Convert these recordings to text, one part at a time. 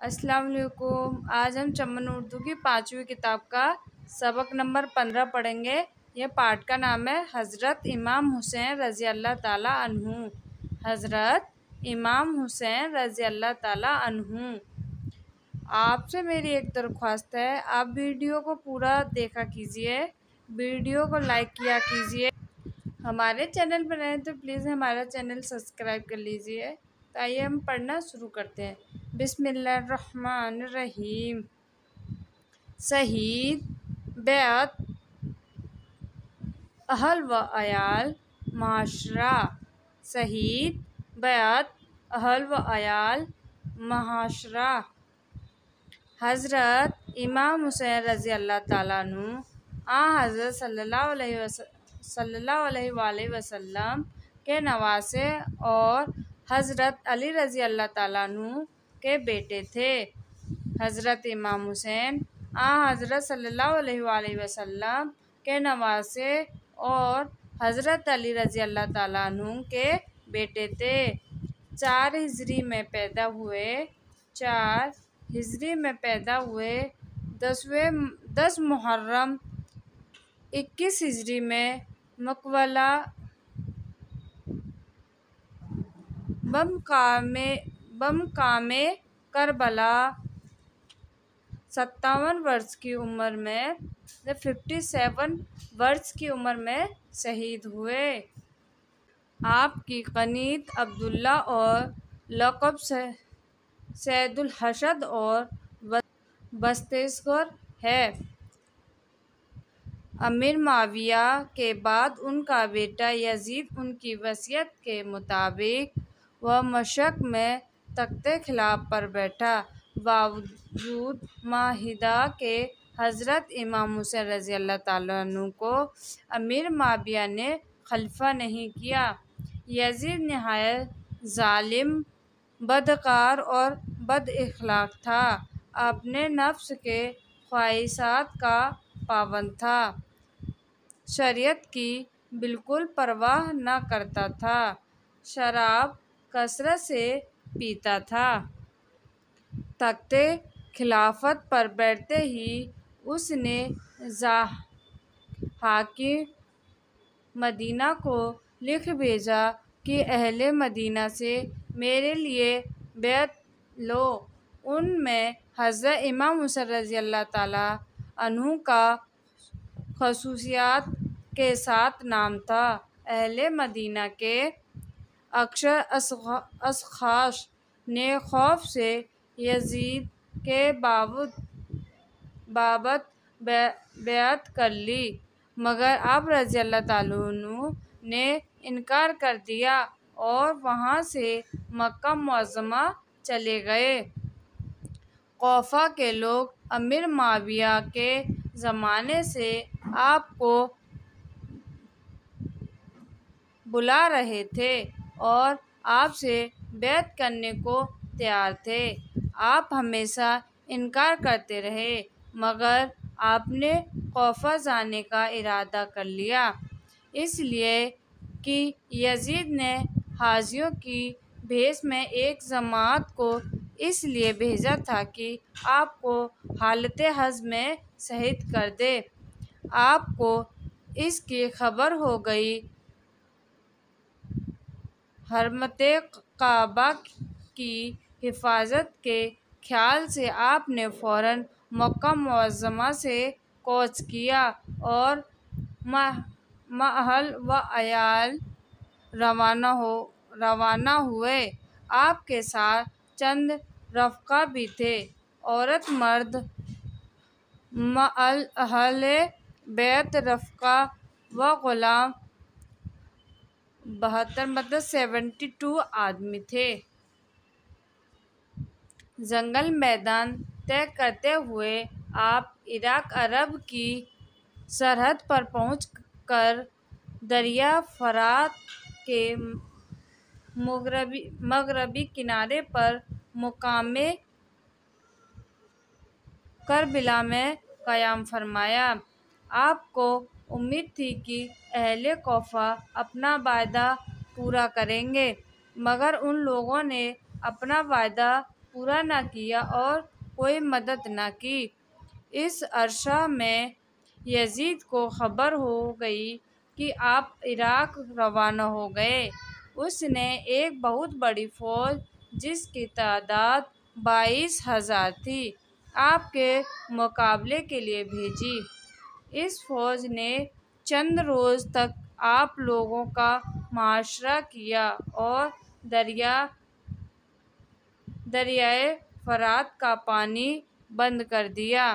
السلام علیکم۔ آج ہم چمن اردو کی 5ویں کتاب کا سبق نمبر 15 پڑھیں گے۔ یہ پارٹ کا نام ہے حضرت امام حسین رضی اللہ تعالیٰ عنہ۔ حضرت امام حسین رضی اللہ تعالیٰ عنہ۔ آپ سے میری ایک درخواست ہے، آپ ویڈیو کو پورا دیکھا کیجیے، ویڈیو کو لائک کیا کیجیے۔ ہمارے چینل پر رہیں تو پلیز ہمارا چینل سبسکرائب کر لیجیے۔ تو آئیے ہم پڑھنا شروع کرتے ہیں۔ بسم اللہ الرحمن الرحیم۔ شہید، بیعت، اہل و عیال، معاشرہ۔ شہید، بیعت، اہل و عیال، معاشرہ۔ حضرت امام حسین رضی اللہ تعالیٰ عنہ حضرت صلی اللہ علیہ وآلہ وسلم کے نواسے اور حضرت علی رضی اللہ تعالیٰ عنہ کے بیٹے تھے۔ حضرت امام حسین حضرت صلی اللہ علیہ وآلہ وسلم کے نواسے اور حضرت علی رضی اللہ تعالیٰ عنہ کے بیٹے تھے۔ 4 ہجری میں پیدا ہوئے، 10 محرم 21 ہجری میں بمقام کربلا 57 برس کی عمر میں 57 برس کی عمر میں شہید ہوئے۔ آپ کی کنیت عبداللہ اور لقب سید الحشد اور بختیسور ہے۔ امیر معاویہ کے بعد ان کا بیٹا یزید ان کی وصیت کے مطابق دمشق میں تخت خلافت پر بیٹھا۔ باوجود معاہدہ کے حضرت امام حسین رضی اللہ تعالیٰ عنہ کو امیر معاویہ نے خلیفہ نہیں کیا۔ یزید نہایت ظالم، بدکار اور بد اخلاق تھا۔ اپنے نفس کے خواہشات کا پابند تھا، شریعت کی بالکل پرواہ نہ کرتا تھا، شراب کثرت سے پیتا تھا۔ تخت خلافت پر بیٹھتے ہی اس نے حاکم مدینہ کو لکھ بھیجا کہ اہل مدینہ سے میرے لیے بیعت لو۔ ان میں حضرت امام حسین رضی اللہ تعالیٰ عنہ کا خصوصیات کے ساتھ نام تھا۔ اہل مدینہ کے اکثر اشخاص نے خوف سے یزید کے بابت بیعت کر لی، مگر آپ رضی اللہ تعالیٰ عنہ نے انکار کر دیا اور وہاں سے مکہ معظمہ چلے گئے۔ کوفہ کے لوگ امیر معاویہ کے زمانے سے آپ کو بلا رہے تھے اور آپ سے بیعت کرنے کو تیار تھے۔ آپ ہمیشہ انکار کرتے رہے، مگر آپ نے کوفہ جانے کا ارادہ کر لیا، اس لیے کہ یزید نے حاجیوں کی بھیس میں ایک جماعت کو اس لیے بھیجا تھا کہ آپ کو حالت حج میں شہید کر دے۔ آپ کو اس کی خبر ہو گئی۔ حرمت کعبہ کی حفاظت کے خیال سے آپ نے فوراً مکہ معظمہ سے کوچ کیا اور ماہل و عیال روانہ ہوئے۔ آپ کے ساتھ چند رفقا بھی تھے، عورت مرد مع اہل بیت رفقا و غلام 72 آدمی تھے۔ جنگل میدان طے کرتے ہوئے آپ عراق عرب کی سرحد پر پہنچ کر دریا فرات کے مغربی کنارے پر مقام کربلا میں قیام فرمایا۔ آپ کو امید تھی کہ اہل کوفہ اپنا وعدہ پورا کریں گے، مگر ان لوگوں نے اپنا وعدہ پورا نہ کیا اور کوئی مدد نہ کی۔ اس عرصہ میں یزید کو خبر ہو گئی کہ آپ عراق روانہ ہو گئے۔ اس نے ایک بہت بڑی فوج جس کی تعداد 22,000 تھی آپ کے مقابلے کے لیے بھیجی۔ اس فوج نے چند روز تک آپ لوگوں کا محاصرہ کیا اور دریائے فرات کا پانی بند کر دیا۔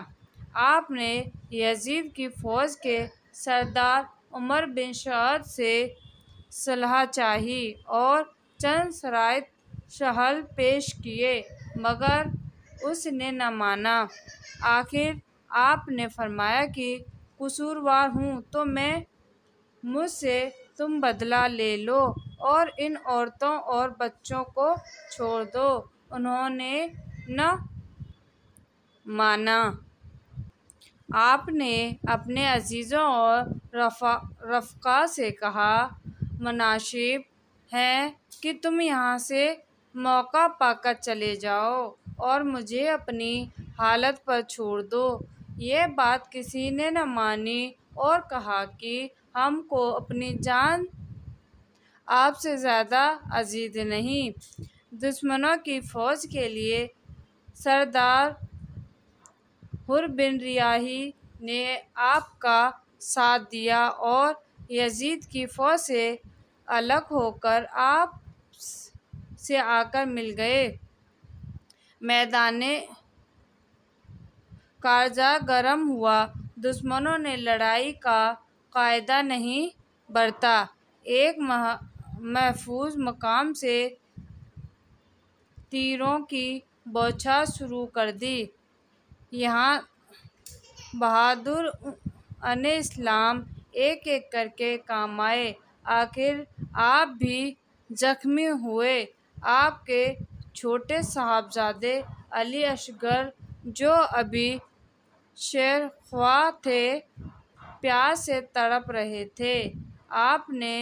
آپ نے یزید کی فوج کے سردار عمر بن سعد سے صلح چاہی اور چند شرائط سہل پیش کیے مگر اس نے نہ مانا۔ آخر آپ نے فرمایا کہ قصوروار ہوں تو مجھ سے تم بدلہ لے لو اور ان عورتوں اور بچوں کو چھوڑ دو۔ انہوں نے نہ مانا۔ آپ نے اپنے عزیزوں اور رفقا سے کہا مناسب ہے کہ تم یہاں سے موقع پا کر چلے جاؤ اور مجھے اپنی حالت پر چھوڑ دو۔ یہ بات کسی نے نہ مانی اور کہا کہ ہم کو اپنی جان آپ سے زیادہ عزیز نہیں۔ دشمنوں کی فوج کے لیے سردار حر بن ریاحی نے آپ کا ساتھ دیا اور یزید کی فوج سے الگ ہو کر آپ سے آ کر مل گئے۔ میدان کارزار گرم ہوا۔ دشمنوں نے لڑائی کا قاعدہ نہیں برتا۔ ایک محفوظ مقام سے تیروں کی بوچھار شروع کر دی۔ یہاں بہادر اسلام ایک ایک کر کے کام آئے۔ آخر آپ بھی زخمی ہوئے۔ آپ کے چھوٹے صاحبزادے علی اصغر جو ابھی شیرخواہ تھے پیاس سے تڑپ رہے تھے۔ آپ نے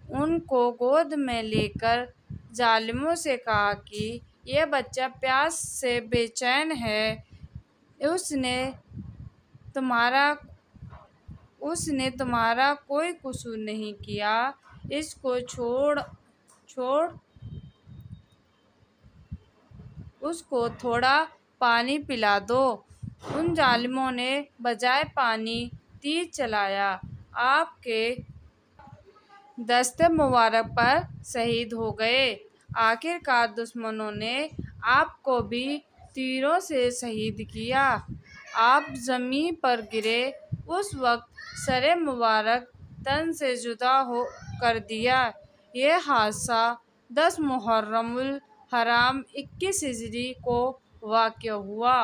ان کو گود میں لے کر ظالموں سے کہا کہ یہ بچہ پیاس سے بے چین ہے۔ اس نے تمہارا کوئی قصور نہیں کیا۔ اس کو تھوڑا پانی پلا دو۔ ان ظالموں نے بجائے پانی تیر چلایا۔ آپ کے دست مبارک پر شہید ہو گئے۔ آخر کار دشمنوں نے آپ کو بھی تیروں سے شہید کیا۔ آپ زمین پر گرے۔ اس وقت سر مبارک تن سے جدا کر دیا۔ یہ حادثہ 10 محرم الحرام 21 ہجری کو واقع ہوا۔